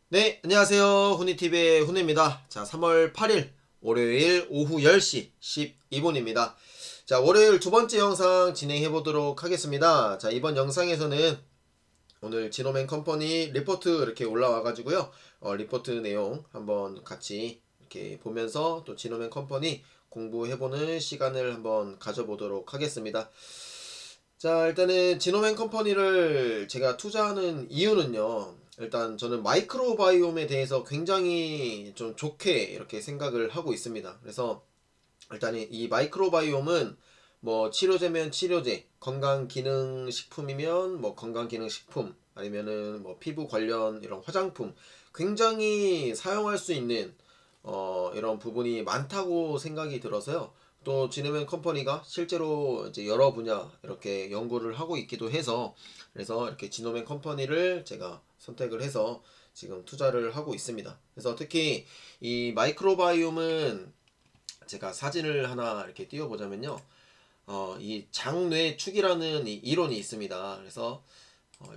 네, 안녕하세요. 후니TV의 훈입니다. 자, 3월 8일 월요일 오후 10시 12분입니다. 자, 월요일 두 번째 영상 진행해 보도록 하겠습니다. 자, 이번 영상에서는 오늘 지노맨 컴퍼니 리포트 이렇게 올라와 가지고요. 리포트 내용 한번 같이 이렇게 보면서 또 지노맨 컴퍼니 공부해 보는 시간을 한번 가져보도록 하겠습니다. 자, 일단은 지노맨 컴퍼니를 제가 투자하는 이유는요. 일단 저는 마이크로바이옴에 대해서 굉장히 좀 좋게 이렇게 생각을 하고 있습니다. 그래서 일단 이 마이크로바이옴은 뭐 치료제면 치료제, 건강기능식품이면 뭐 건강기능식품, 아니면은 뭐 피부 관련 이런 화장품, 굉장히 사용할 수 있는 이런 부분이 많다고 생각이 들어서요. 또 지노맨 컴퍼니가 실제로 이제 여러 분야 이렇게 연구를 하고 있기도 해서, 그래서 이렇게 지노맨 컴퍼니를 제가 선택을 해서 지금 투자를 하고 있습니다. 그래서 특히 이 마이크로바이옴은 제가 사진을 하나 이렇게 띄워보자면요. 이 장뇌축이라는 이 이론이 있습니다. 그래서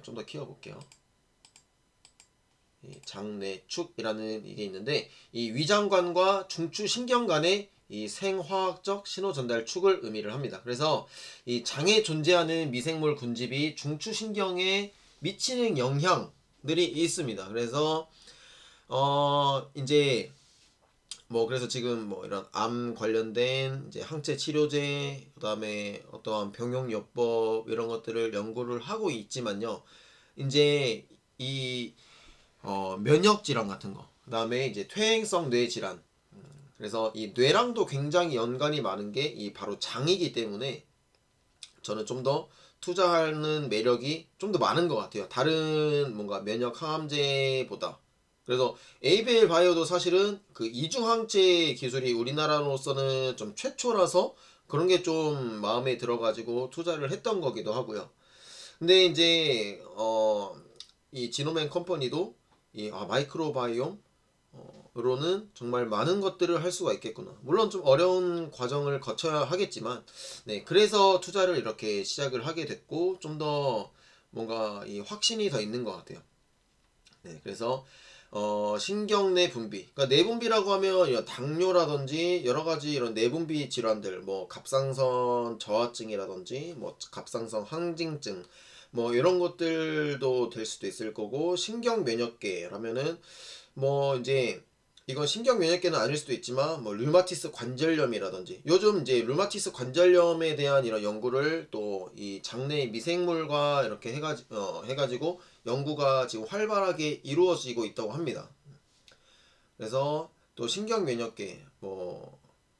좀 더 키워볼게요. 이 장뇌축이라는 이게 있는데, 이 위장관과 중추신경 간의 이 생화학적 신호 전달 축을 의미를 합니다. 그래서 이 장에 존재하는 미생물 군집이 중추신경에 미치는 영향들이 있습니다. 그래서 이제 뭐 그래서 지금 뭐 이런 암 관련된 이제 항체 치료제, 그다음에 어떠한 병용요법 이런 것들을 연구를 하고 있지만요. 이제 이 면역 질환 같은 거, 그다음에 이제 퇴행성 뇌 질환. 그래서 이 뇌랑도 굉장히 연관이 많은 게 이 바로 장이기 때문에 저는 좀 더 투자하는 매력이 좀 더 많은 것 같아요. 다른 뭔가 면역 항암제보다. 그래서 에이벨 바이오도 사실은 그 이중항체 기술이 우리나라로서는 좀 최초라서 그런 게 좀 마음에 들어가지고 투자를 했던 거기도 하고요. 근데 이제 이 지노맨 컴퍼니도 이 마이크로바이옴 로는 정말 많은 것들을 할 수가 있겠구나. 물론 좀 어려운 과정을 거쳐야 하겠지만, 네, 그래서 투자를 이렇게 시작을 하게 됐고, 좀 더 뭔가 이 확신이 더 있는 것 같아요. 네, 그래서 신경내 분비, 그러니까 내분비라고 하면 이런 당뇨라든지 여러 가지 이런 내분비 질환들, 뭐 갑상선 저하증이라든지 뭐 갑상선 항진증, 뭐 이런 것들도 될 수도 있을 거고, 신경 면역계라면은 뭐 이제 이건 신경 면역계는 아닐 수도 있지만 뭐 류마티스 관절염이라든지, 요즘 이제 류마티스 관절염에 대한 이런 연구를 또 이 장내 미생물과 이렇게 해가지고 연구가 지금 활발하게 이루어지고 있다고 합니다. 그래서 또 신경 면역계, 뭐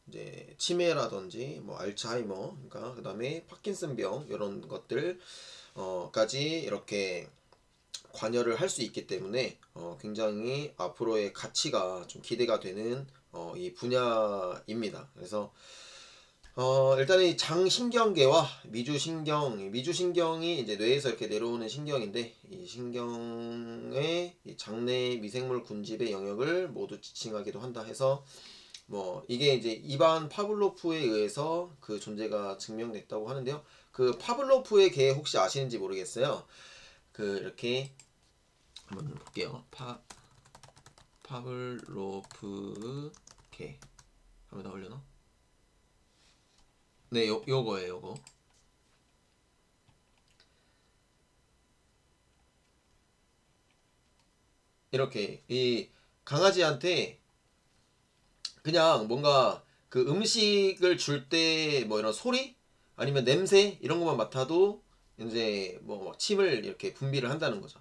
이제 치매라든지 뭐 알츠하이머, 그러니까 그다음에 파킨슨병 이런 것들 까지 이렇게 관여를 할 수 있기 때문에 굉장히 앞으로의 가치가 좀 기대가 되는 이 분야입니다. 그래서 일단은 이 장신경계와 미주신경이 이제 뇌에서 이렇게 내려오는 신경인데, 이 신경의 이 장내 미생물 군집의 영역을 모두 지칭하기도 한다 해서, 뭐 이게 이제 이반 파블로프에 의해서 그 존재가 증명됐다고 하는데요. 그 파블로프의 개 혹시 아시는지 모르겠어요. 그 이렇게 한번 볼게요. 파블로프 개 한번 더 올려놔. 네, 요거예요, 요거. 이렇게 이 강아지한테 그냥 뭔가 그 음식을 줄 때 뭐 이런 소리 아니면 냄새 이런 것만 맡아도 이제 뭐 침을 이렇게 분비를 한다는 거죠.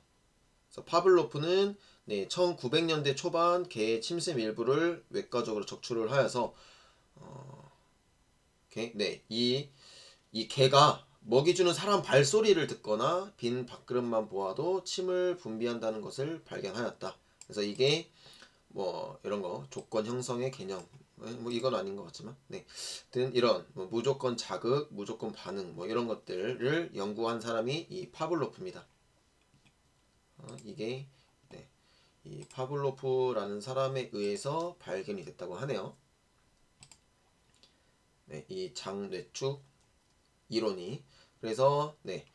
그래서 파블로프는 네, 1900년대 초반 개의 침샘 일부를 외과적으로 적출을 하여서 네, 이 개가 먹이 주는 사람 발소리를 듣거나 빈 밥그릇만 보아도 침을 분비한다는 것을 발견하였다. 그래서 이게 뭐 이런 거 조건 형성의 개념, 뭐 이건 아닌 것 같지만, 네, 든 이런 뭐 무조건 자극, 무조건 반응, 뭐 이런 것들을 연구한 사람이 이 파블로프입니다. 이게 네, 이 파블로프라는 사람에 의해서 발견이 됐다고 하네요. 네, 이 장뇌축 이론이. 그래서 네,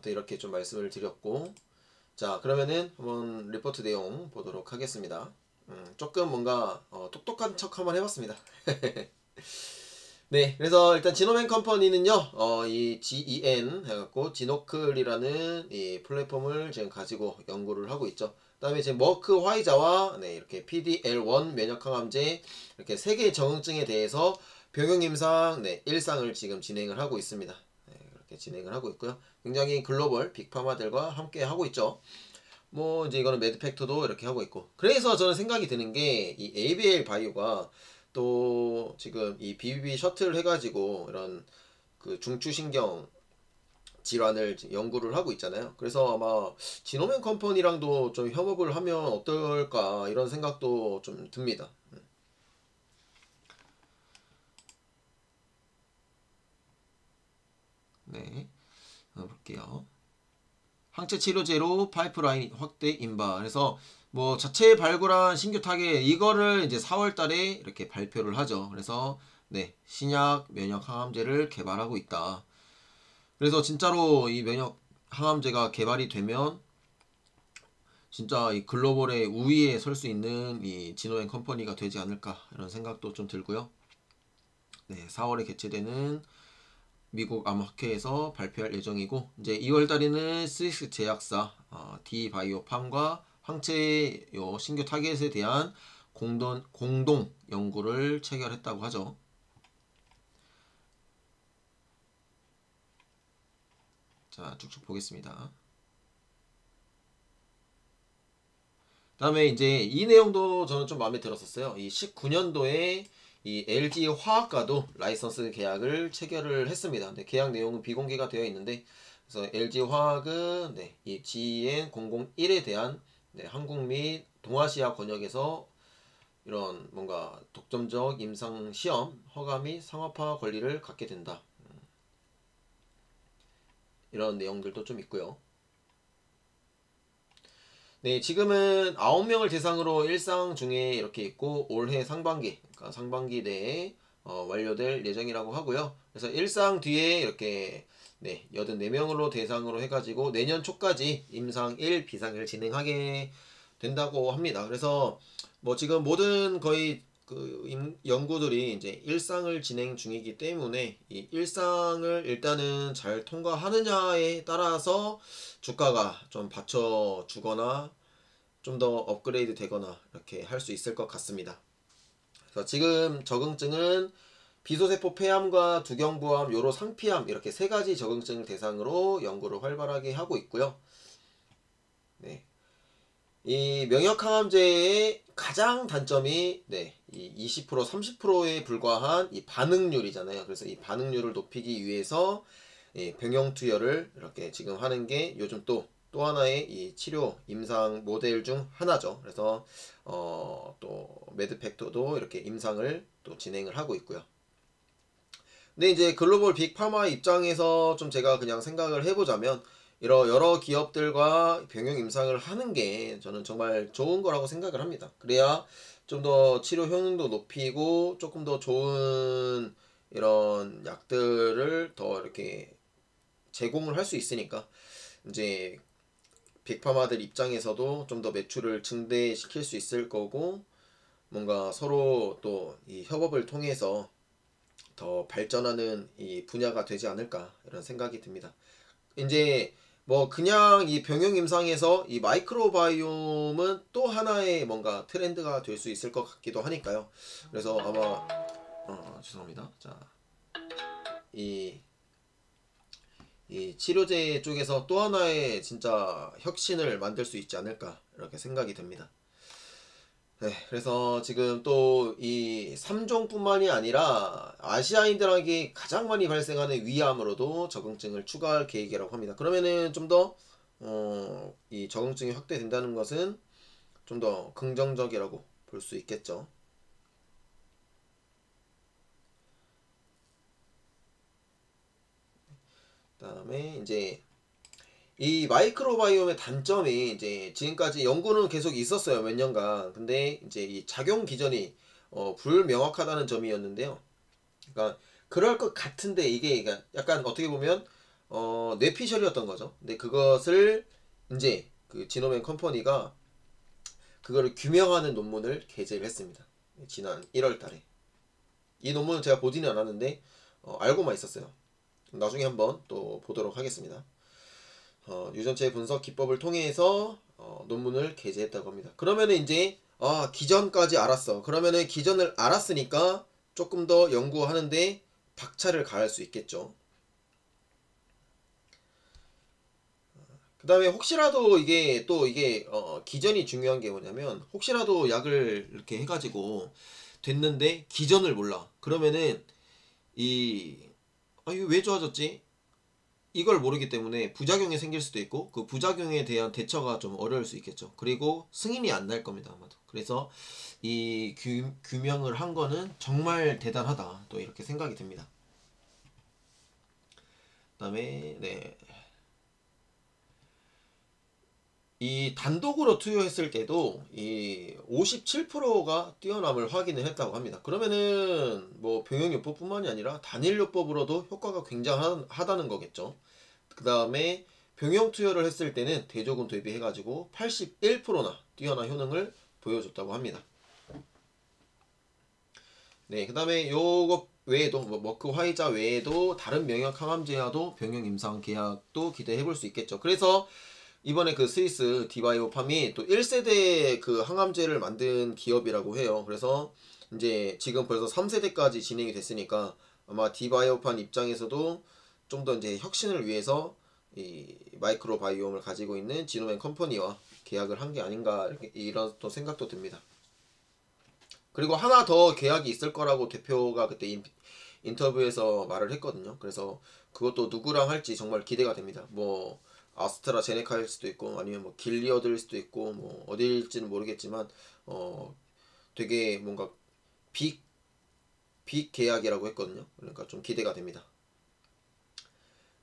이렇게 좀 말씀을 드렸고, 자, 그러면은 한번 리포트 내용 보도록 하겠습니다. 조금 뭔가 똑똑한 척 한번 해봤습니다. 네, 그래서 일단 지노맨 컴퍼니는요, 이 GEN 해갖고 지노클이라는 이 플랫폼을 지금 가지고 연구를 하고 있죠. 그다음에 이제 머크 화이자와 네, 이렇게 PDL1 면역항암제 이렇게 세 개의 적응증에 대해서 병용 임상 네, 1상을 지금 진행을 하고 있습니다. 네, 그렇게 진행을 하고 있고요. 굉장히 글로벌 빅파마들과 함께 하고 있죠. 뭐 이제 이거는 매드팩터도 이렇게 하고 있고, 그래서 저는 생각이 드는 게 이 ABL 바이오가 또 지금 이 BBB 셔틀 해가지고 이런 그 중추신경 질환을 연구를 하고 있잖아요. 그래서 아마 지노맨 컴퍼니랑도 좀 협업을 하면 어떨까 이런 생각도 좀 듭니다. 네, 볼게요. 항체 치료제로 파이프라인 확대 임박. 그래서 뭐 자체 발굴한 신규 타겟 이거를 이제 4월 달에 이렇게 발표를 하죠. 그래서 네, 신약 면역 항암제를 개발하고 있다. 그래서 진짜로 이 면역 항암제가 개발이 되면 진짜 이 글로벌의 우위에 설 수 있는 이 진호앤 컴퍼니가 되지 않을까 이런 생각도 좀 들고요. 네, 4월에 개최되는 미국 암학회에서 발표할 예정이고, 이제 2월 달에는 스위스 제약사 디바이오팜과 항체 요 신규 타겟에 대한 공동 연구를 체결했다고 하죠. 자, 쭉쭉 보겠습니다. 다음에 이제 이 내용도 저는 좀 마음에 들었었어요. 이 19년도에 이 LG 화학과도 라이선스 계약을 체결을 했습니다. 근데 계약 내용은 비공개가 되어 있는데, 그래서 LG 화학은 네, 이 GN001에 대한 네, 한국 및 동아시아 권역에서 이런 뭔가 독점적 임상 시험 허가 및 상업화 권리를 갖게 된다. 이런 내용들도 좀 있고요. 네, 지금은 9명을 대상으로 일상 중에 이렇게 있고, 올해 상반기, 그러니까 상반기 내에 완료될 예정이라고 하고요. 그래서 일상 뒤에 이렇게 네, 84명으로 대상으로 해가지고 내년 초까지 임상 1, 비상 1 진행하게 된다고 합니다. 그래서 뭐 지금 모든 거의 그 연구들이 이제 일상을 진행 중이기 때문에 이 일상을 일단은 잘 통과하느냐에 따라서 주가가 좀 받쳐주거나 좀 더 업그레이드 되거나 이렇게 할 수 있을 것 같습니다. 그래서 지금 적응증은 비소세포 폐암과 두경부암, 요로 상피암 이렇게 세 가지 적응증을 대상으로 연구를 활발하게 하고 있고요. 네. 이 명역항암제의 가장 단점이 네, 이 20% 30%에 불과한 이 반응률이잖아요. 그래서 이 반응률을 높이기 위해서 병용투여를 이렇게 지금 하는 게 요즘 또 하나의 이 치료 임상 모델 중 하나죠. 그래서 또 매드팩터도 이렇게 임상을 또 진행을 하고 있고요. 근데 이제 글로벌 빅파마 입장에서 좀 제가 그냥 생각을 해보자면 이런 여러 기업들과 병용 임상을 하는 게 저는 정말 좋은 거라고 생각을 합니다. 그래야 좀 더 치료 효능도 높이고 조금 더 좋은 이런 약들을 더 이렇게 제공을 할 수 있으니까 이제 빅파마들 입장에서도 좀 더 매출을 증대시킬 수 있을 거고, 뭔가 서로 또 이 협업을 통해서 더 발전하는 이 분야가 되지 않을까 이런 생각이 듭니다. 이제 뭐 그냥 이 병용 임상에서 이 마이크로바이옴은 또 하나의 뭔가 트렌드가 될 수 있을 것 같기도 하니까요. 그래서 아마 죄송합니다. 자, 이 치료제 쪽에서 또 하나의 진짜 혁신을 만들 수 있지 않을까 이렇게 생각이 듭니다. 네, 그래서 지금 또 이 3종뿐만이 아니라 아시아인들에게 가장 많이 발생하는 위암으로도 적응증을 추가할 계획이라고 합니다. 그러면은 좀 더 이 적응증이 확대된다는 것은 좀 더 긍정적이라고 볼 수 있겠죠. 그다음에 이제 이 마이크로바이옴의 단점이 이제 지금까지 연구는 계속 있었어요, 몇 년간. 근데 이제 이 작용 기전이 불명확하다는 점이었는데요. 그러니까 그럴 것 같은데 이게 그러니까 약간 어떻게 보면 뇌피셜이었던 거죠. 근데 그것을 이제 그 지노맨 컴퍼니가 그거를 규명하는 논문을 게재를 했습니다. 지난 1월 달에. 이 논문은 제가 보지는 않았는데 알고만 있었어요. 나중에 한번 또 보도록 하겠습니다. 유전체 분석 기법을 통해서 논문을 게재했다고 합니다. 그러면은 이제 기전까지 알았어. 그러면은 기전을 알았으니까 조금 더 연구하는데 박차를 가할 수 있겠죠. 그 다음에 혹시라도 이게 기전이 중요한 게 뭐냐면, 혹시라도 약을 이렇게 해가지고 됐는데 기전을 몰라. 그러면은 이거 왜 좋아졌지? 이걸 모르기 때문에 부작용이 생길 수도 있고, 그 부작용에 대한 대처가 좀 어려울 수 있겠죠. 그리고 승인이 안 날 겁니다, 아마도. 그래서 이 규명을 한 거는 정말 대단하다, 또 이렇게 생각이 듭니다. 그 다음에 이 단독으로 투여했을 때도 이 57%가 뛰어남을 확인을 했다고 합니다. 그러면은 뭐 병용요법뿐만이 아니라 단일요법으로도 효과가 굉장하다는 거겠죠. 그 다음에 병용 투여를 했을 때는 대조군 대비해가지고 81%나 뛰어난 효능을 보여줬다고 합니다. 네, 그 다음에 요거 외에도 머크 화이자 외에도 다른 명역 항암제와도 병용 임상 계약도 기대해 볼 수 있겠죠. 그래서 이번에 그 스위스 디바이오팜이 또 1세대 그 항암제를 만든 기업이라고 해요. 그래서 이제 지금 벌써 3세대까지 진행이 됐으니까 아마 디바이오팜 입장에서도 좀 더 이제 혁신을 위해서 이 마이크로바이옴을 가지고 있는 지노맨 컴퍼니와 계약을 한 게 아닌가, 이런 또 생각도 듭니다. 그리고 하나 더 계약이 있을 거라고 대표가 그때 인터뷰에서 말을 했거든요. 그래서 그것도 누구랑 할지 정말 기대가 됩니다. 뭐 아스트라제네카일 수도 있고, 아니면 뭐 길리어드일 수도 있고, 뭐 어디일지는 모르겠지만 되게 뭔가 빅 계약이라고 했거든요. 그러니까 좀 기대가 됩니다.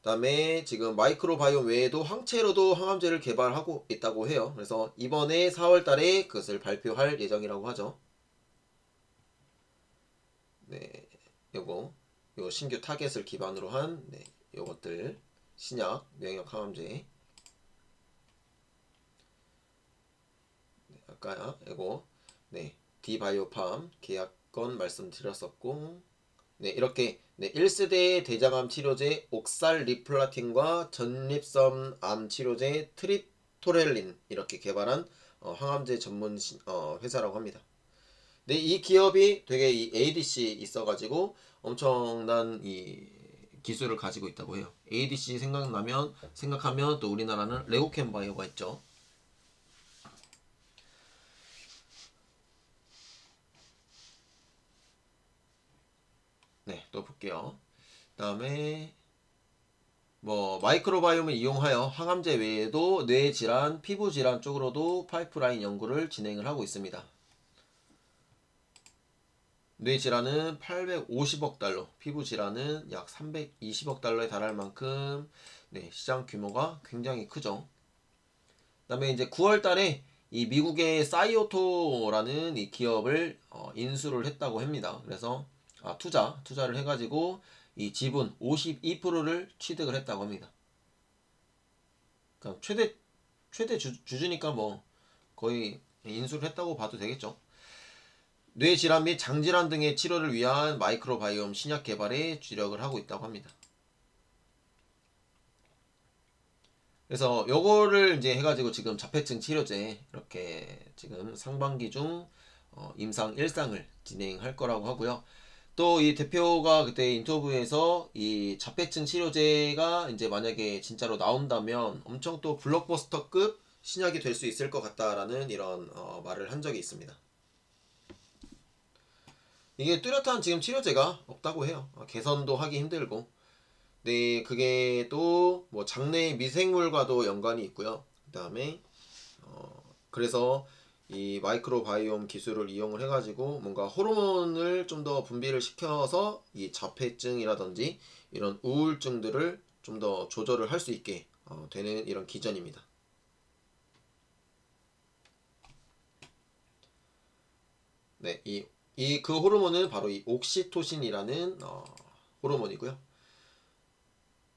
다음에 지금 마이크로바이옴 외에도 항체로도 항암제를 개발하고 있다고 해요. 그래서 이번에 4월달에 그것을 발표할 예정이라고 하죠. 네, 요거 요 신규 타겟을 기반으로 한 요것들 신약 명역 항암제. 아까 이거 디바이오팜 계약건 말씀드렸었고, 이렇게 1세대 대장암 치료제 옥살리플라틴과 전립선 암 치료제 트립토렐린 이렇게 개발한 항암제 전문 회사라고 합니다. 이 기업이 되게 이 ADC 있어가지고 엄청난 이 기술을 가지고 있다고 해요. ADC 생각하면 또 우리나라는 레고캠 바이오가 있죠. 또 볼게요. 그 다음에 뭐 마이크로바이옴을 이용하여 항암제 외에도 뇌질환, 피부질환 쪽으로도 파이프라인 연구를 진행을 하고 있습니다. 뇌질환은 850억 달러, 피부질환은 약 320억 달러에 달할 만큼 시장 규모가 굉장히 크죠. 그 다음에 이제 9월 달에 이 미국의 사이오토라는 이 기업을 인수를 했다고 합니다. 그래서 투자를 해가지고 이 지분 52%를 취득을 했다고 합니다. 그러니까 최대 주주니까 뭐 거의 인수를 했다고 봐도 되겠죠. 뇌질환 및 장질환 등의 치료를 위한 마이크로바이옴 신약 개발에 주력을 하고 있다고 합니다. 그래서 요거를 이제 해가지고 지금 자폐증 치료제 이렇게 지금 상반기 중 임상 1상을 진행할 거라고 하고요. 또 이 대표가 그때 인터뷰에서 이 자폐증 치료제가 이제 만약에 진짜로 나온다면 엄청 또 블록버스터급 신약이 될 수 있을 것 같다라는 이런 말을 한 적이 있습니다. 이게 뚜렷한 지금 치료제가 없다고 해요. 개선도 하기 힘들고. 그게 또 뭐 장내 미생물과도 연관이 있고요. 그 다음에 그래서 이 마이크로바이옴 기술을 이용을 해가지고 뭔가 호르몬을 좀 더 분비를 시켜서 이 자폐증이라든지 이런 우울증들을 좀 더 조절을 할 수 있게 되는 이런 기전입니다. 그 호르몬은 바로 이 옥시토신이라는 호르몬이고요.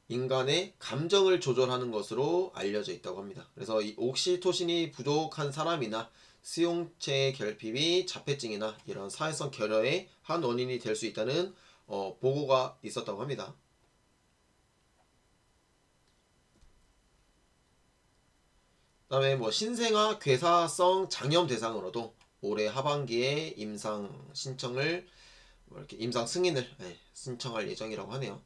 인간의 감정을 조절하는 것으로 알려져 있다고 합니다. 그래서 이 옥시토신이 부족한 사람이나 수용체 결핍이 자폐증이나 이런 사회성 결여의 한 원인이 될 수 있다는 보고가 있었다고 합니다. 그 다음에 뭐 신생아 괴사성 장염 대상으로도 올해 하반기에 임상 신청을 이렇게 임상 승인을 신청할 예정이라고 하네요.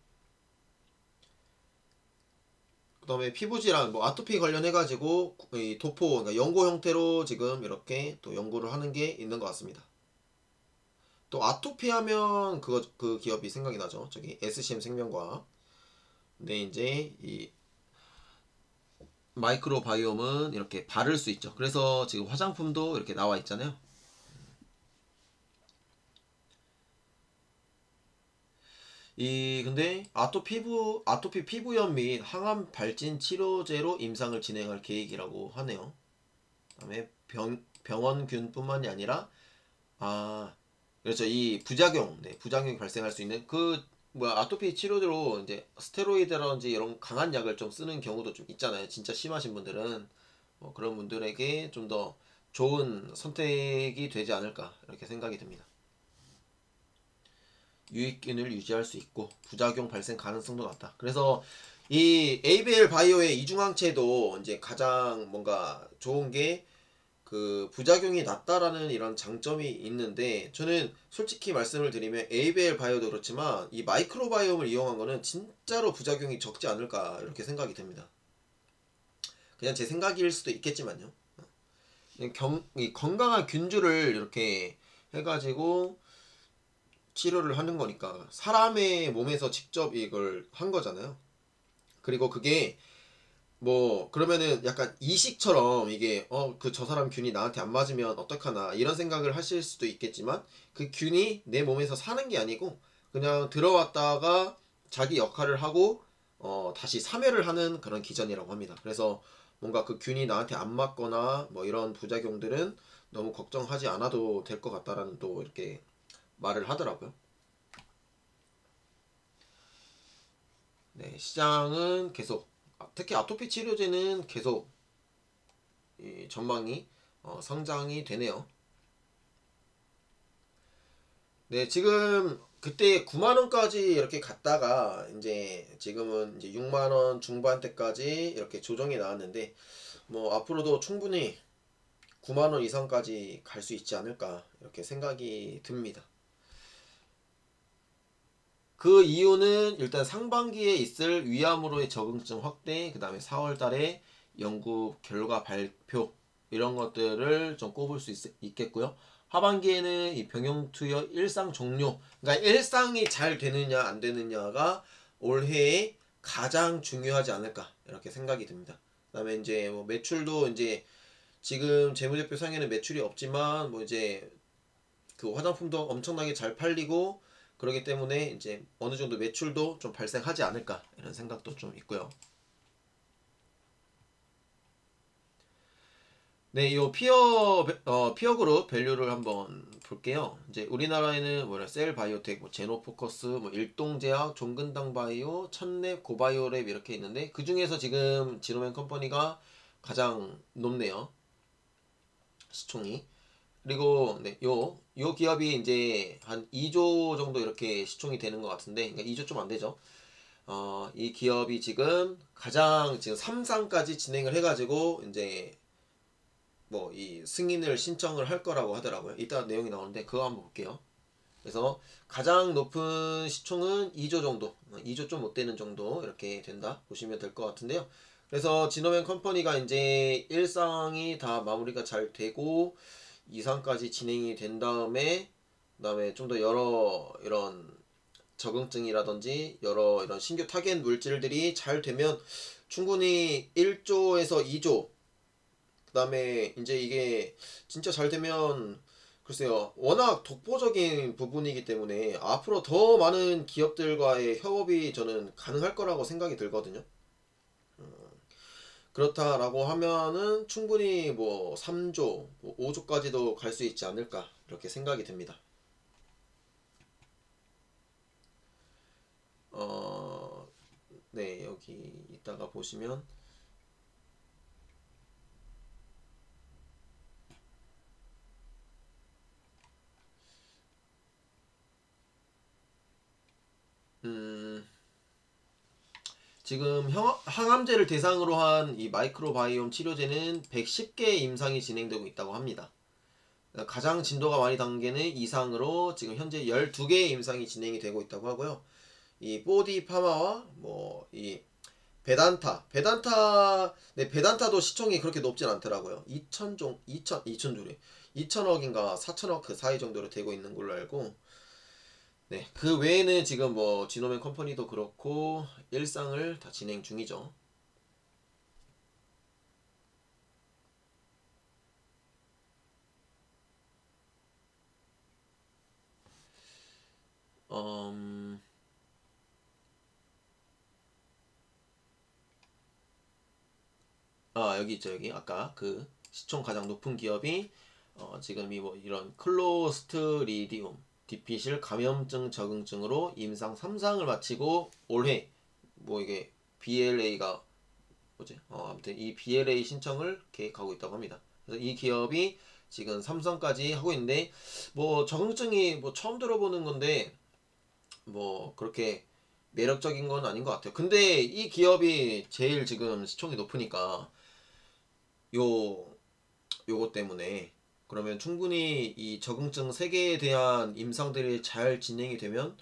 그 다음에 피부질환, 뭐 아토피 관련해가지고 이 도포, 그러니까 연고 형태로 지금 이렇게 또 연구를 하는 게 있는 것 같습니다. 또 아토피 하면 그 기업이 생각이 나죠. 저기 SCM 생명과학. 근데 이제 이 마이크로바이옴은 이렇게 바를 수 있죠. 그래서 지금 화장품도 이렇게 나와 있잖아요. 근데 아토피 피부염 및 항암 발진 치료제로 임상을 진행할 계획이라고 하네요. 그다음에 병원균뿐만이 아니라 그렇죠. 이 부작용이 발생할 수 있는 아토피 치료제로 이제 스테로이드라든지 이런 강한 약을 좀 쓰는 경우도 좀 있잖아요. 진짜 심하신 분들은 그런 분들에게 좀 더 좋은 선택이 되지 않을까 이렇게 생각이 듭니다. 유익균을 유지할 수 있고 부작용 발생 가능성도 낮다. 그래서 이 ABL 바이오의 이중항체도 이제 가장 뭔가 좋은 게 그 부작용이 낮다라는 이런 장점이 있는데, 저는 솔직히 말씀을 드리면 ABL 바이오도 그렇지만 이 마이크로바이옴을 이용한 거는 진짜로 부작용이 적지 않을까 이렇게 생각이 듭니다. 그냥 제 생각일 수도 있겠지만요. 이 건강한 균주를 이렇게 해가지고 치료를 하는 거니까 사람의 몸에서 직접 이걸 한 거잖아요. 그리고 그게 뭐 그러면은 약간 이식처럼 이게 저 사람 균이 나한테 안 맞으면 어떡하나 이런 생각을 하실 수도 있겠지만, 그 균이 내 몸에서 사는 게 아니고 그냥 들어왔다가 자기 역할을 하고 다시 사멸을 하는 그런 기전이라고 합니다. 그래서 뭔가 그 균이 나한테 안 맞거나 뭐 이런 부작용들은 너무 걱정하지 않아도 될 것 같다라는 또 이렇게 말을 하더라고요. 네, 시장은 계속 특히 아토피 치료제는 계속 이 전망이 성장이 되네요. 네, 지금 그때 9만 원까지 이렇게 갔다가 이제 지금은 이제 6만 원 중반대까지 이렇게 조정이 나왔는데, 뭐 앞으로도 충분히 9만 원 이상까지 갈 수 있지 않을까 이렇게 생각이 듭니다. 그 이유는 일단 상반기에 있을 위암으로의 적응증 확대, 그 다음에 4월 달에 연구 결과 발표, 이런 것들을 좀 꼽을 수 있겠고요. 하반기에는 이 병용 투여 일상 종료, 그러니까 일상이 잘 되느냐 안 되느냐가 올해에 가장 중요하지 않을까 이렇게 생각이 듭니다. 그 다음에 이제 뭐 매출도 이제 지금 재무제표 상에는 매출이 없지만 뭐 이제 그 화장품도 엄청나게 잘 팔리고 그러기 때문에 이제 어느 정도 매출도 좀 발생하지 않을까 이런 생각도 좀 있고요. 네, 이 피어 그룹 밸류를 한번 볼게요. 이제 우리나라에는 셀바이오텍, 뭐 제노포커스, 뭐 일동제약, 종근당 바이오, 천랩, 고바이오랩 이렇게 있는데 그 중에서 지금 지노맨 컴퍼니가 가장 높네요. 시총이. 그리고 네, 요 기업이 이제 한 2조 정도 이렇게 시총이 되는 것 같은데, 그러니까 2조 좀 안 되죠. 이 기업이 지금 가장 지금 3상까지 진행을 해가지고 이제 뭐 이 승인을 신청을 할 거라고 하더라고요. 이따 내용이 나오는데 그거 한번 볼게요. 그래서 가장 높은 시총은 2조 정도, 2조 좀 못 되는 정도 이렇게 된다 보시면 될 것 같은데요. 그래서 지노맨 컴퍼니가 이제 1상이 다 마무리가 잘 되고 2상까지 진행이 된 다음에, 그다음에 좀 더 여러 이런 적응증이라든지 여러 이런 신규 타겟 물질들이 잘 되면 충분히 1조에서 2조, 그다음에 이제 이게 진짜 잘 되면 글쎄요, 워낙 독보적인 부분이기 때문에 앞으로 더 많은 기업들과의 협업이 저는 가능할 거라고 생각이 들거든요. 그렇다라고 하면은 충분히 뭐 3조, 5조까지도 갈 수 있지 않을까 이렇게 생각이 듭니다. 어, 네, 여기 이따가 보시면 음, 지금 항암제를 대상으로 한 이 마이크로바이옴 치료제는 110개 임상이 진행되고 있다고 합니다. 가장 진도가 많이 단계는 이상으로 지금 현재 12개의 임상이 진행이 되고 있다고 하고요. 이 보디 파마와 뭐 이 베단타, 네, 베단타도 시총이 그렇게 높진 않더라고요. 2천조래. 2천억인가 4천억 그 사이 정도로 되고 있는 걸로 알고, 네, 그 외에는 지금 뭐 지노맨 컴퍼니도 그렇고 일상을 다 진행 중이죠. 음, 여기 있죠. 여기 아까 그 시총 가장 높은 기업이 지금 이 뭐 이런 클로스트리디움 디피실 감염증 적응증으로 임상 3상을 마치고 올해 뭐 이게 BLA가 뭐지? 아무튼 이 BLA 신청을 계획하고 있다고 합니다. 그래서 이 기업이 지금 3상까지 하고 있는데 뭐 적응증이 뭐 처음 들어보는 건데 뭐 그렇게 매력적인 건 아닌 것 같아요. 근데 이 기업이 제일 지금 시총이 높으니까 요 요거 때문에 그러면 충분히 이 적응증 세계에 대한 임상들이 잘 진행이 되면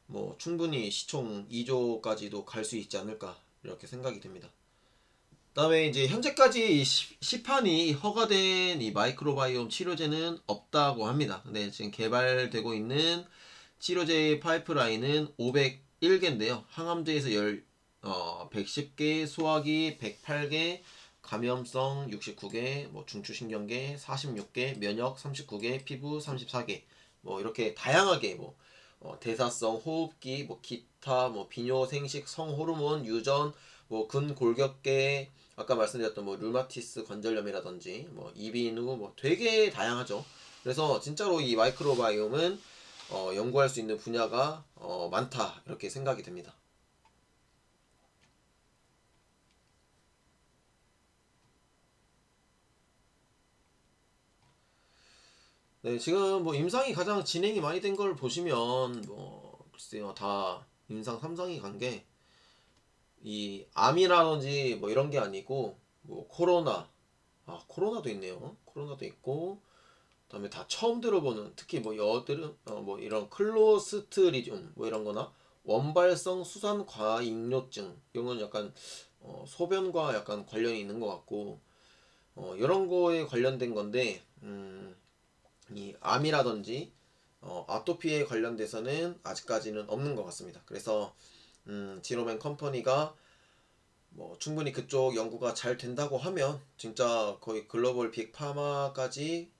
뭐 충분히 시총 2조까지도 갈 수 있지 않을까 이렇게 생각이 됩니다. 그다음에 이제 현재까지 이 시판이 허가된 이 마이크로바이옴 치료제는 없다고 합니다. 근데 지금 개발되고 있는 치료제 파이프라인은 501개인데요. 항암제에서 110개, 소화기 108개, 감염성 69개, 뭐 중추신경계 46개, 면역 39개, 피부 34개, 뭐 이렇게 다양하게 뭐 대사성 호흡기, 뭐 기타, 뭐 비뇨, 생식, 성호르몬, 유전, 뭐 근골격계, 아까 말씀드렸던 뭐 류마티스 관절염이라든지 뭐 이비인후 뭐 되게 다양하죠. 그래서 진짜로 이 마이크로바이옴은 연구할 수 있는 분야가 많다 이렇게 생각이 됩니다. 네, 지금 뭐 임상이 가장 진행이 많이 된 걸 보시면 뭐 글쎄요 다 임상 3상이 간 게 이 암이라든지 뭐 이런 게 아니고 뭐 코로나도 있네요. 코로나도 있고 그다음에 다 처음 들어보는 특히 뭐 여드름 뭐 이런 클로스트리dium 뭐 이런 거나 원발성 수산 과잉뇨증 이런 건 약간 소변과 약간 관련이 있는 것 같고 이런 거에 관련된 건데 이 암이라든지 아토피에 관련돼서는 아직까지는 없는 것 같습니다. 그래서 지노맨 컴퍼니가 뭐 충분히 그쪽 연구가 잘 된다고 하면 진짜 거의 글로벌 빅파마까지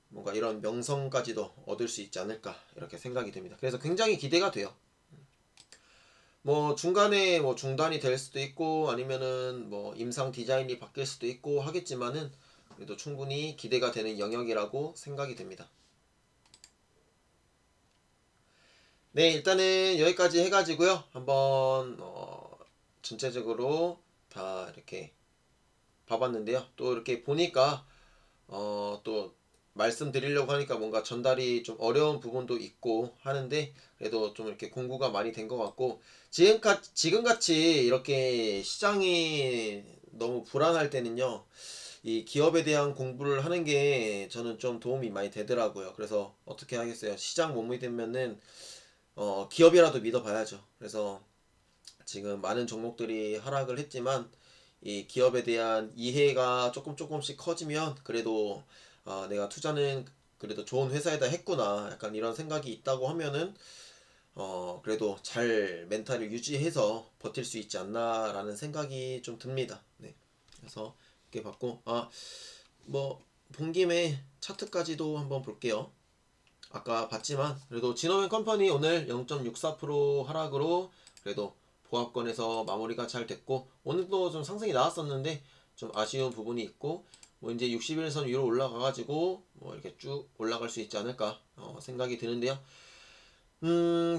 뭔가 이런 명성까지도 얻을 수 있지 않을까 이렇게 생각이 됩니다. 그래서 굉장히 기대가 돼요. 뭐 중간에 뭐 중단이 될 수도 있고 아니면은 뭐 임상 디자인이 바뀔 수도 있고 하겠지만은 그래도 충분히 기대가 되는 영역이라고 생각이 됩니다. 네, 일단은 여기까지 해가지고요. 한번 전체적으로 다 이렇게 봐봤는데요. 또 이렇게 보니까 또 말씀드리려고 하니까 뭔가 전달이 좀 어려운 부분도 있고 하는데 그래도 좀 이렇게 공부가 많이 된 것 같고 지금같이 이렇게 시장이 너무 불안할 때는요. 이 기업에 대한 공부를 하는 게 저는 좀 도움이 많이 되더라고요. 그래서 어떻게 하겠어요. 시장 못 믿으면은 기업이라도 믿어봐야죠. 그래서 지금 많은 종목들이 하락을 했지만 이 기업에 대한 이해가 조금씩 커지면 그래도 내가 투자는 그래도 좋은 회사에다 했구나 약간 이런 생각이 있다고 하면은 그래도 잘 멘탈을 유지해서 버틸 수 있지 않나 라는 생각이 좀 듭니다. 네. 그래서 이렇게 봤고 뭐 본 김에 차트까지도 한번 볼게요. 아까 봤지만 그래도 진호맨 컴퍼니 오늘 0.64% 하락으로 그래도 보합권에서 마무리가 잘 됐고 오늘도 좀 상승이 나왔었는데 좀 아쉬운 부분이 있고 뭐 이제 61선 위로 올라가 가지고 뭐 이렇게 쭉 올라갈 수 있지 않을까 생각이 드는데요.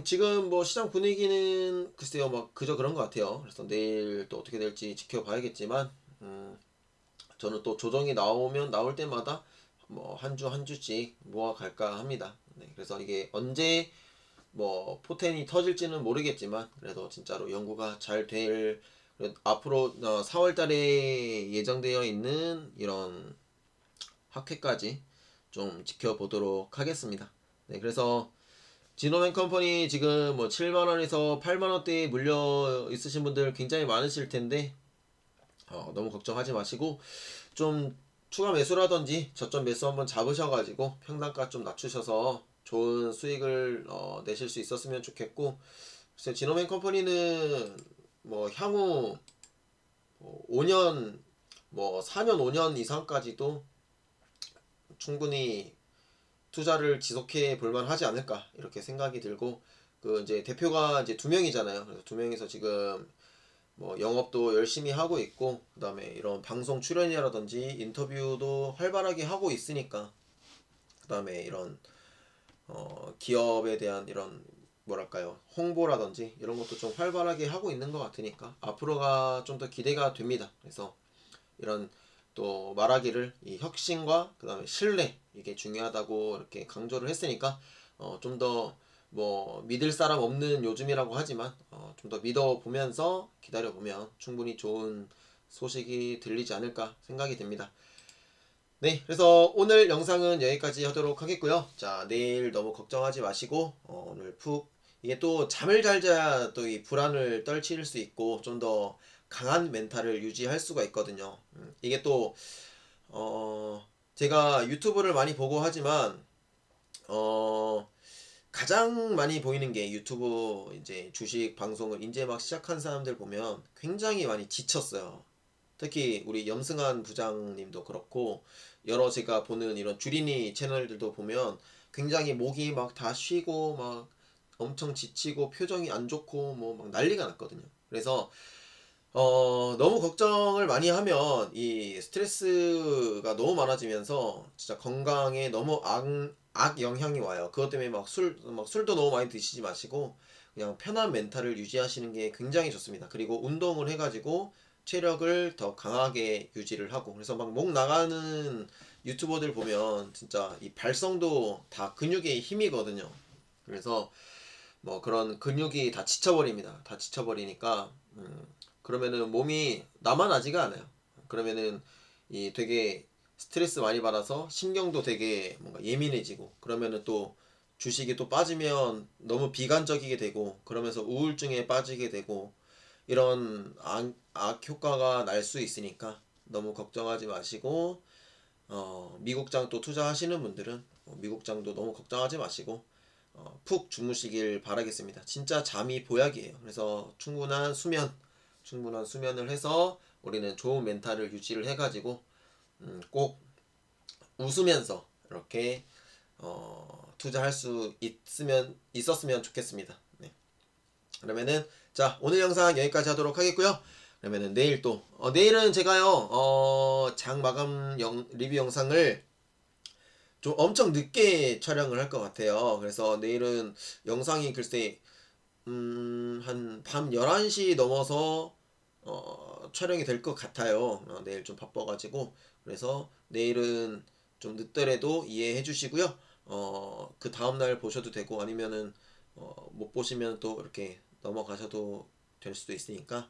지금 뭐 시장 분위기는 글쎄요, 막 그저 그런 것 같아요. 그래서 내일 또 어떻게 될지 지켜봐야겠지만, 저는 또 조정이 나오면 나올 때마다 뭐 한 주 한 주씩 모아갈까 합니다. 네, 그래서 이게 언제 뭐 포텐이 터질지는 모르겠지만 그래도 진짜로 연구가 잘 될 앞으로 4월 달에 예정되어 있는 이런 학회까지 좀 지켜보도록 하겠습니다. 네, 그래서 지노맨 컴퍼니 지금 뭐 7만원에서 8만원대에 물려 있으신 분들 굉장히 많으실 텐데 너무 걱정하지 마시고 좀 추가 매수라든지 저점 매수 한번 잡으셔가지고 평단가 좀 낮추셔서 좋은 수익을 내실 수 있었으면 좋겠고, 글쎄 지노맨 컴퍼니는 뭐 향후 뭐 5년 뭐 4년 5년 이상까지도 충분히 투자를 지속해 볼만 하지 않을까 이렇게 생각이 들고, 그 이제 대표가 이제 두 명이잖아요. 그래서 두 명이서 지금 뭐 영업도 열심히 하고 있고, 그 다음에 이런 방송 출연이라든지 인터뷰도 활발하게 하고 있으니까, 그 다음에 이런 기업에 대한 이런 뭐랄까요, 홍보라든지 이런 것도 좀 활발하게 하고 있는 것 같으니까 앞으로가 좀 더 기대가 됩니다. 그래서 이런 또 말하기를 이 혁신과 그 다음에 신뢰, 이게 중요하다고 이렇게 강조를 했으니까 좀 더 뭐 믿을 사람 없는 요즘이라고 하지만 좀 더 믿어보면서 기다려보면 충분히 좋은 소식이 들리지 않을까 생각이 됩니다. 네, 그래서 오늘 영상은 여기까지 하도록 하겠고요. 자, 내일 너무 걱정하지 마시고 오늘 푹, 이게 또 잠을 잘 자야 또 이 불안을 떨칠 수 있고 좀 더 강한 멘탈을 유지할 수가 있거든요. 이게 또 제가 유튜브를 많이 보고 하지만 가장 많이 보이는 게 유튜브 이제 주식 방송을 이제 막 시작한 사람들 보면 굉장히 많이 지쳤어요. 특히 우리 염승한 부장님도 그렇고 여러 제가 보는 이런 주린이 채널들도 보면 굉장히 목이 막 다 쉬고 막 엄청 지치고 표정이 안 좋고 뭐 막 난리가 났거든요. 그래서 너무 걱정을 많이 하면 이 스트레스가 너무 많아지면서 진짜 건강에 너무 악 영향이 와요. 그것 때문에 막 술도 너무 많이 드시지 마시고 그냥 편한 멘탈을 유지하시는 게 굉장히 좋습니다. 그리고 운동을 해가지고 체력을 더 강하게 유지를 하고, 그래서 막 목 나가는 유튜버들 보면 진짜 이 발성도 다 근육의 힘이거든요. 그래서 뭐 그런 근육이 다 지쳐버립니다. 다 지쳐버리니까 그러면은 몸이 남아나지가 않아요. 그러면은 이 되게 스트레스 많이 받아서 신경도 되게 뭔가 예민해지고, 그러면은 또 주식이 또 빠지면 너무 비관적이게 되고 그러면서 우울증에 빠지게 되고 이런 악 효과가 날 수 있으니까 너무 걱정하지 마시고 미국장 또 투자하시는 분들은 미국장도 너무 걱정하지 마시고 푹 주무시길 바라겠습니다. 진짜 잠이 보약이에요. 그래서 충분한 수면을 해서 우리는 좋은 멘탈을 유지를 해가지고 꼭 웃으면서 이렇게 투자할 수 있었으면 좋겠습니다. 네. 그러면은 자, 오늘 영상 여기까지 하도록 하겠고요. 그러면은 내일 또 내일은 제가요 장 마감 리뷰 영상을 좀 엄청 늦게 촬영을 할 것 같아요. 그래서 내일은 영상이 글쎄 한 밤 11시 넘어서 촬영이 될 것 같아요. 내일 좀 바빠가지고. 그래서 내일은 좀 늦더라도 이해해 주시고요. 그 다음날 보셔도 되고 아니면은 못 보시면 또 이렇게 넘어가셔도 될 수도 있으니까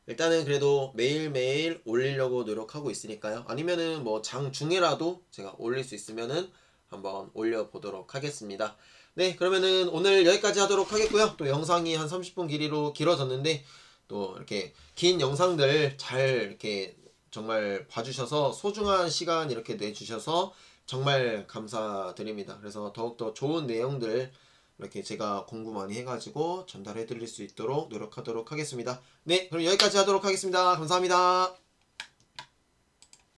일단은 그래도 매일매일 올리려고 노력하고 있으니까요. 아니면은 뭐 장중에라도 제가 올릴 수 있으면은 한번 올려보도록 하겠습니다. 네, 그러면은 오늘 여기까지 하도록 하겠고요. 또 영상이 한 30분 길이로 길어졌는데 또 이렇게 긴 영상들 잘 이렇게 정말 봐주셔서 소중한 시간 이렇게 내주셔서 정말 감사드립니다. 그래서 더욱더 좋은 내용들 이렇게 제가 공부 많이 해가지고 전달해 드릴 수 있도록 노력하도록 하겠습니다. 네, 그럼 여기까지 하도록 하겠습니다. 감사합니다.